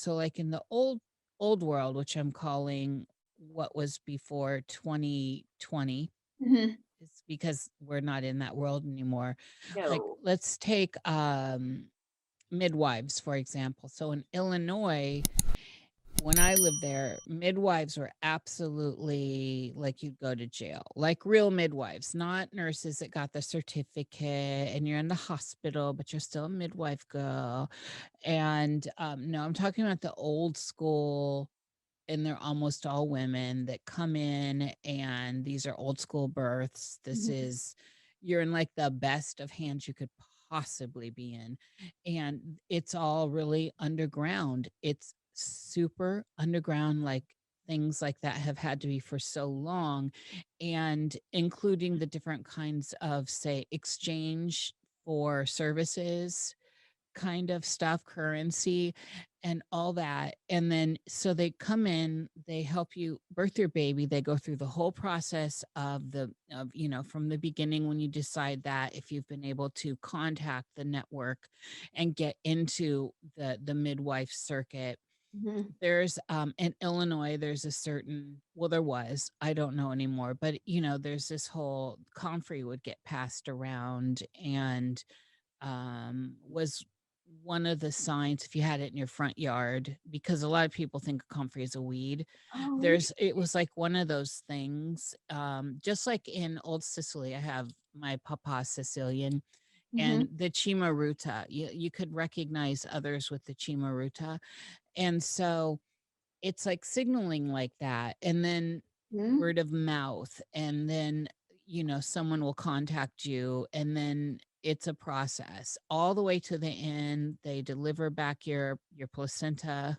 So like in the old world, which I'm calling what was before 2020, Mhm. it's because we're not in that world anymore. Like No. let's take midwives, for example. So in Illinois, when I lived there, midwives were absolutely like you'd go to jail, like real midwives, not nurses that got the certificate and you're in the hospital, but you're still a midwife girl. And no, I'm talking about the old school, and they're almost all women that come in, and these are old school births. This Mhm. is, you're in like the best of hands you could possibly be in. And it's all really underground. It's super underground, like things like that have had to be for so long, and including the different kinds of, say, exchange for services kind of stuff, currency and all that. And then so they come in, they help you birth your baby. They go through the whole process of from the beginning when you decide that, if you've been able to contact the network and get into the midwife circuit. Mhm. There's in Illinois, there's a certain, well, there was, I don't know anymore, but there's this whole comfrey would get passed around, and was one of the signs if you had it in your front yard, because a lot of people think comfrey is a weed. Oh, It was like one of those things, just like in Old Sicily. I have my papa Sicilian, and mhm. the chimaruta, you could recognize others with the chimaruta. And so it's like signaling like that, and then Mhm. word of mouth, and then, someone will contact you, and then it's a process all the way to the end. They deliver back your placenta.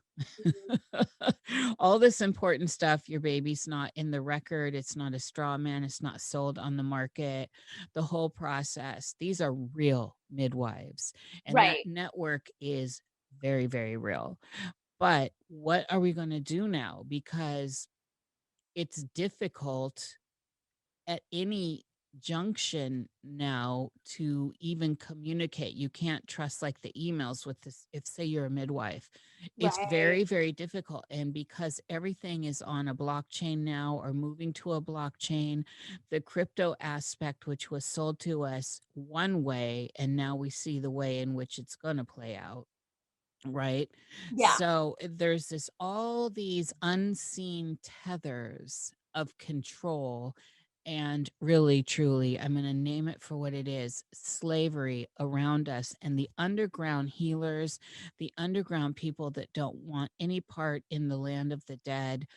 All this important stuff. Your baby's not in the record. It's not a straw man. It's not sold on the market. The whole process. These are real midwives, and that Right. network is very, very real. But what are we gonna do now? Because it's difficult at any junction now to even communicate. You can't trust like the emails with this, if say you're a midwife. It's Right. very, very difficult. And because everything is on a blockchain now, or moving to a blockchain, the crypto aspect, which was sold to us one way, and now we see the way in which it's gonna play out. Right? Yeah. So, there's this all these unseen tethers of control, and really, truly, I'm gonna name it for what it is, slavery around us, and the underground healers, the underground people that don't want any part in the land of the dead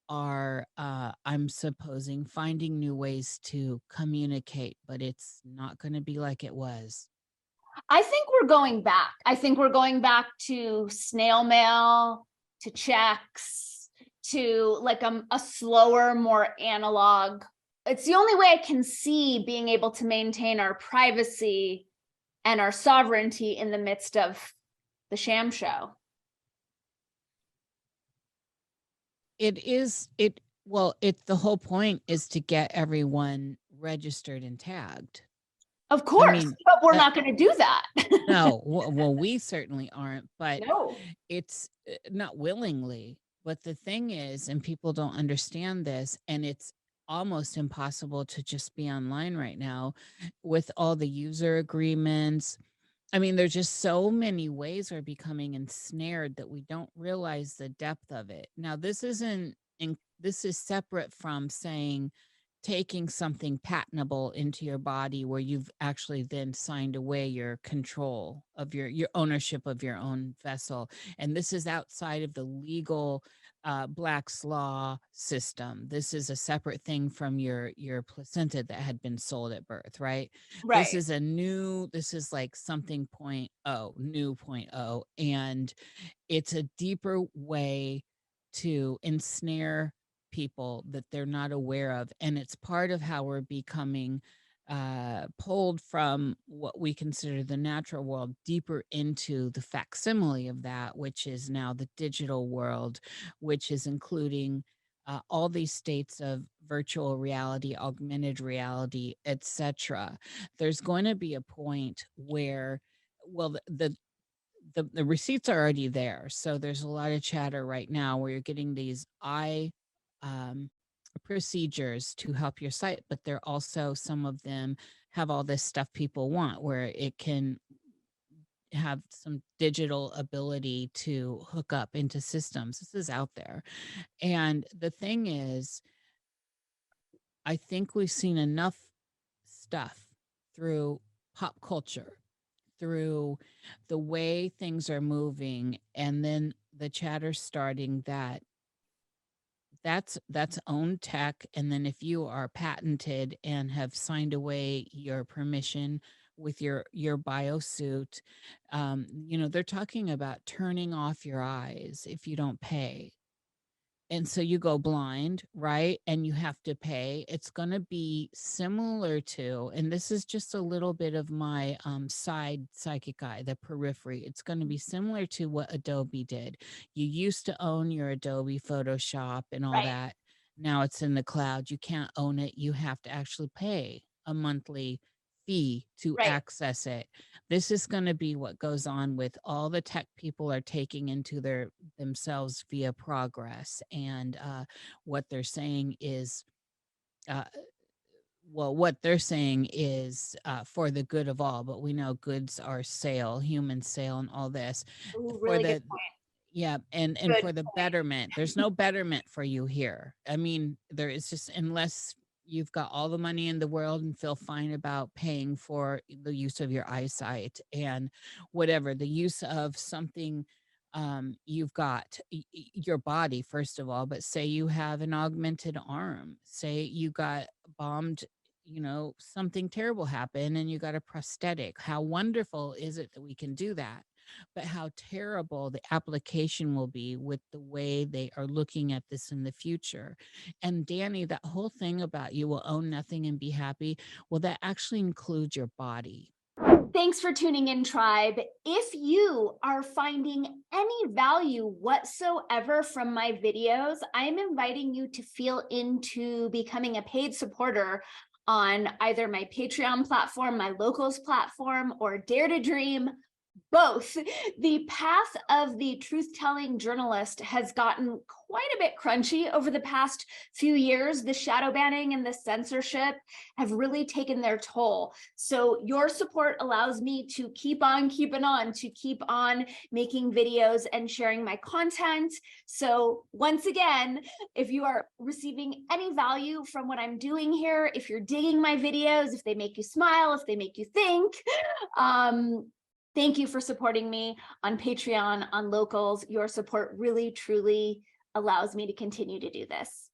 are, I'm supposing, finding new ways to communicate, but it's not gonna be like it was. I think we're going back. I think we're going back to snail mail, to checks, to like a slower, more analog. It's the only way I can see being able to maintain our privacy and our sovereignty in the midst of the sham show. It is it well, it's the whole point is to get everyone registered and tagged. Of I course, mean, but we're that not going to do that. no, well, we certainly aren't, but No. it's, not willingly. But the thing is, and people don't understand this, and it's almost impossible to just be online right now with all the user agreements. I mean, there's just so many ways we're becoming ensnared that we don't realize the depth of it. Now, this is separate from saying taking something patentable into your body, where you've actually then signed away your control of your ownership of your own vessel. And this is outside of the legal Black's law system. This is a separate thing from your placenta that had been sold at birth, right? Right. This is like something new point oh, and it's a deeper way to ensnare people that they're not aware of, and it's part of how we're becoming pulled from what we consider the natural world deeper into the facsimile of that, which is now the digital world, which is including all these states of virtual reality, augmented reality, etc. There's going to be a point where, well, the receipts are already there. So there's a lot of chatter right now where you're getting these eye um, procedures to help your sight, but they're also, some of them have all this stuff people want where it can have some digital ability to hook up into systems. This is out there. And the thing is, I think we've seen enough stuff through pop culture, through the way things are moving, and then the chatter starting that that's own tech. And then if you are patented and have signed away your permission with your biosuit, they're talking about turning off your eyes if you don't pay, and so you go blind, right? And you have to pay. It's going to be similar to, and this is just a little bit of my side psychic eye, the periphery. It's going to be similar to what Adobe did. You used to own your Adobe Photoshop and all Right, that. Now it's in the cloud. You can't own it. You have to actually pay a monthly fee to right. access it. This is going to be what goes on with all the tech people are taking into their themselves via progress. And what they're saying is, uh, what they're saying is for the good of all, but we know goods are sale, human sale, and all this Ooh, for really good the, point. yeah, and Good for the point. betterment. There's no betterment for you here. I mean, there is just, unless you've got all the money in the world and feel fine about paying for the use of your eyesight and whatever, the use of something you've got your body, first of all. But say you have an augmented arm, say you got bombed, something terrible happened and you got a prosthetic. How wonderful is it that we can do that? But how terrible the application will be with the way they are looking at this in the future. And Danny, that whole thing about you will own nothing and be happy, well, that actually includes your body. Thanks for tuning in, tribe. If you are finding any value whatsoever from my videos, I'm inviting you to feel into becoming a paid supporter on either my Patreon platform, my Locals platform, or Dare to Dream. Both. The path of the truth-telling journalist has gotten quite a bit crunchy over the past few years. The shadow banning and the censorship have really taken their toll. So your support allows me to keep on keeping on, to keep on making videos and sharing my content. So once again, if you are receiving any value from what I'm doing here, if you're digging my videos, if they make you smile, if they make you think, thank you for supporting me on Patreon, on Locals. Your support really, truly allows me to continue to do this.